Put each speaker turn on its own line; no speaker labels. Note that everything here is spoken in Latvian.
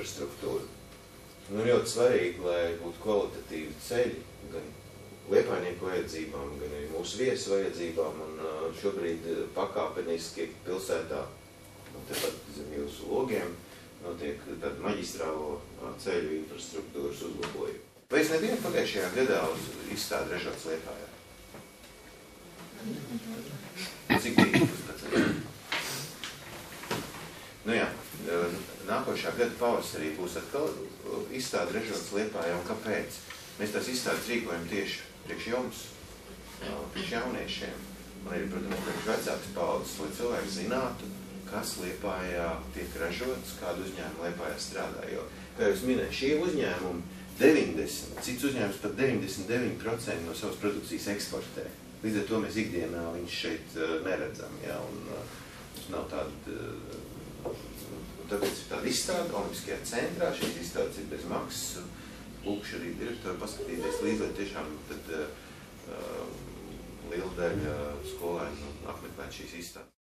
infrastruktūru. Nu, ļoti svarīgi, lai būtu kvalitatīvi ceļi, gan liepainieku vajadzībām, gan arī mūsu viesu vajadzībām, un šobrīd pakāpeniski pilsētā, tepat zem jūsu logiem, notiek tāda maģistrālo ceļu infrastruktūras uzlabojuma. Vai es nebiju pagājušajā gadā uz izstādi Ražots Liepājā? Cik bija pēc? Nu jā, nākošā gada pavasarī būs atkal izstāde Ražots Liepājā, un kāpēc? Mēs tās izstādes rīkojam tieši priekš jums, priekš jauniešiem, un arī, protams, priekš vecākas paudzes, lai cilvēki zinātu, kas Liepājā tiek ražots, kādu uzņēmumu Liepājā strādā. Jo, kā jūs minējat, šie uzņēmumi 90, cits uzņēmums pat 99% no savas produkcijas eksportē. Līdz ar to mēs ikdienā viņus šeit neredzam, ja, un mums nav tāda, tāpēc ir tāda izstāde Olimpiskajā centrā, šīs izstādes ir bez maksas, lūkšu arī direktoru paskatīties līdz, lai tiešām tad liela daļa skolēnu apmeklēt šīs izstādes.